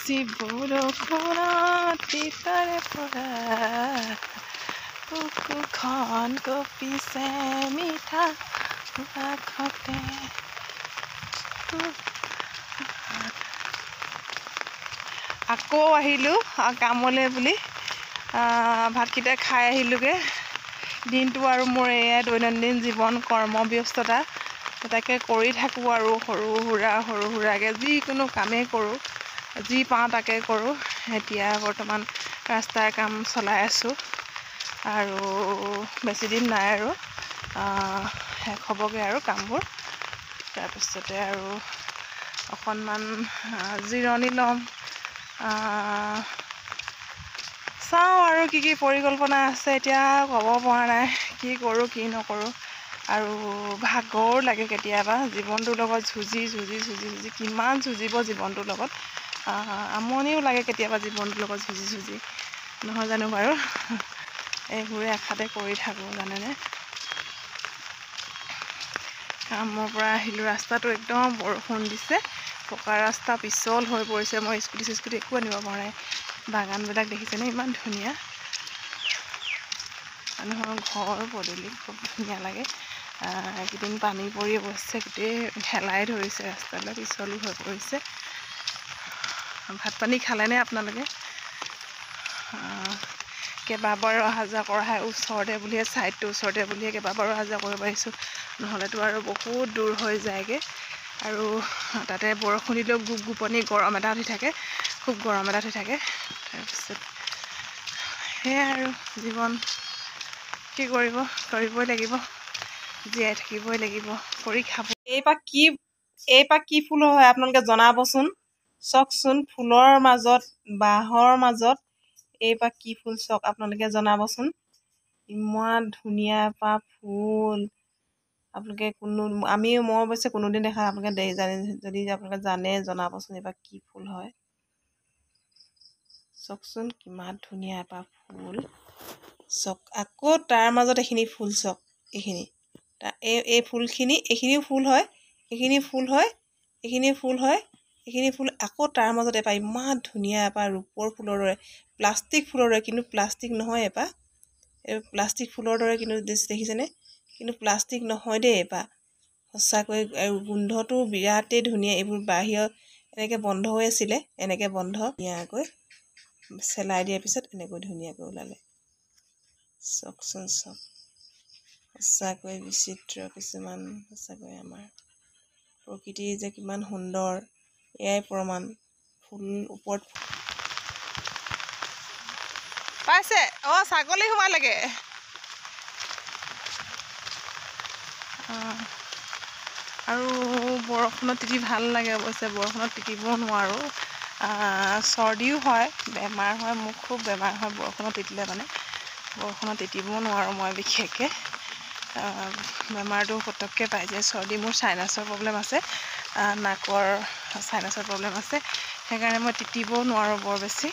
বৰষুণত তিতাৰে পৰা বুকুখন কঁপিছে মিঠা কাষতে আকৌ আহিলোঁ কামলৈ বুলি ভাতকেইটা খাই আহিলোঁগৈ দিনটো আৰু মোৰ এয়াই দৈনন্দিন জীৱন কৰ্মব্যস্ততা তাকে কৰি থাকোঁ আৰু সৰু সুৰাকৈ যিকোনো কামেই কৰোঁ যি পাওঁ তাকে কৰোঁ এতিয়া বৰ্তমান ৰাস্তাৰ কাম চলাই আছোঁ আৰু বেছি দিন নাই আৰু শেষ হ'বগৈ আৰু কামবোৰ তাৰপিছতে আৰু অকণমান জিৰণি ল'ম চাওঁ আৰু কি কি পৰিকল্পনা আছে এতিয়া ক'ব পৰা নাই কি কৰোঁ কি নকৰোঁ আৰু ভাগৰ লাগে কেতিয়াবা জীৱনটোৰ লগত যুঁজি কিমান যুঁজিব জীৱনটোৰ লগত আমনিও লাগে কেতিয়াবা জীৱনটোৰ লগত যুঁজি নহয় জানো বাৰু এইবোৰে আশাতে কৰি থাকোঁ জানেনে কামৰ পৰা আহিলোঁ ৰাস্তাটো একদম বৰষুণ দিছে পকা ৰাস্তা পিছল হৈ পৰিছে মই স্কুটি একো আনিব পৰা নাই বাগানবিলাক দেখিছেনে ইমান ধুনীয়া মানুহৰ ঘৰ পদূলি খুব ধুনীয়া লাগে এইকেইদিন পানী পৰি অৱশ্যে গোটেই শেলাই ধৰিছে ৰাস্তাবিলাক পিছলো হৈ পৰিছে ভাত পানী খালেনে আপোনালোকে কেইবাবাৰো অহা যোৱা কৰা ওচৰতে বুলিয়ে ছাইডটো ওচৰতে বুলিয়ে কেইবাবাৰো অহা যোৱা কৰিব পাৰিছোঁ নহ'লেতো আৰু বহুত দূৰ হৈ যায়গৈ আৰু তাতে বৰষুণ দিলেও গোপনি গৰম এটা হৈ থাকে খুব গৰম এটা হৈ থাকে তাৰপিছত সেয়াই আৰু জীৱন কি কৰিবই লাগিব জীয়াই থাকিবই লাগিব কৰি খাব এইপাক কি ফুল হয় আপোনালোকে জনাবচোন চাওকচোন ফুলৰ মাজত বাঁহৰ মাজত এইপাক কি ফুল চাওক আপোনালোকে জনাবচোন ইমান ধুনীয়া এপাহ ফুল আপোনালোকে মই অৱশ্যে কোনোদিন দেখা আপোনালোকে যদি আপোনালোকে জানে জনাবচোন এইপাক কি ফুল হয় চাওকচোন কিমান ধুনীয়া এপাহ ফুল চাওক আকৌ তাৰ মাজত এইখিনি ফুল চাওক এইখিনি এই ফুলখিনি এইখিনিও ফুল হয় এইখিনি ফুল আকৌ তাৰ মাজত এপাহ ইমান ধুনীয়া এপাহ ৰূপৰ ফুলৰ দৰে প্লাষ্টিক ফুলৰ দৰে কিন্তু প্লাষ্টিক নহয় এপাহ এই প্লাষ্টিক ফুলৰ দৰে কিন্তু দেখিছেনে কিন্তু প্লাষ্টিক নহয় দেই এপাহ সঁচাকৈ আৰু গোন্ধটো বিৰাটেই ধুনীয়া এইবোৰ বাহিৰত এনেকৈ বন্ধ হৈ আছিলে এনেকৈ বন্ধ ধুনীয়াকৈ চেলাই দিয়াৰ পিছত এনেকৈ ধুনীয়াকৈ ওলালে চাওকচোন চাওক সঁচাকৈ বিচিত্ৰ কিছুমান সঁচাকৈ আমাৰ প্ৰকৃতি যে কিমান সুন্দৰ এয়াই প্ৰমাণ ফুল ওপৰত পাইছে ছাগলী সোমালেগে আৰু বৰষুণত তিতি ভাল লাগে অৱশ্যে বৰষুণত তিতিব নোৱাৰোঁ চৰ্দিও হয় বেমাৰ হয় মোৰ খুব বেমাৰ হয় বৰষুণত তিতিলে মানে বৰষুণত তিতিব নোৱাৰোঁ মই বিশেষকৈ বেমাৰটো পটককৈ পাই যায় চৰ্দি মোৰ চাইনাছৰ প্ৰব্লেম আছে নাকৰ চাইনাছৰ প্ৰব্লেম আছে সেইকাৰণে মই তিতিব নোৱাৰোঁ বৰ বেছি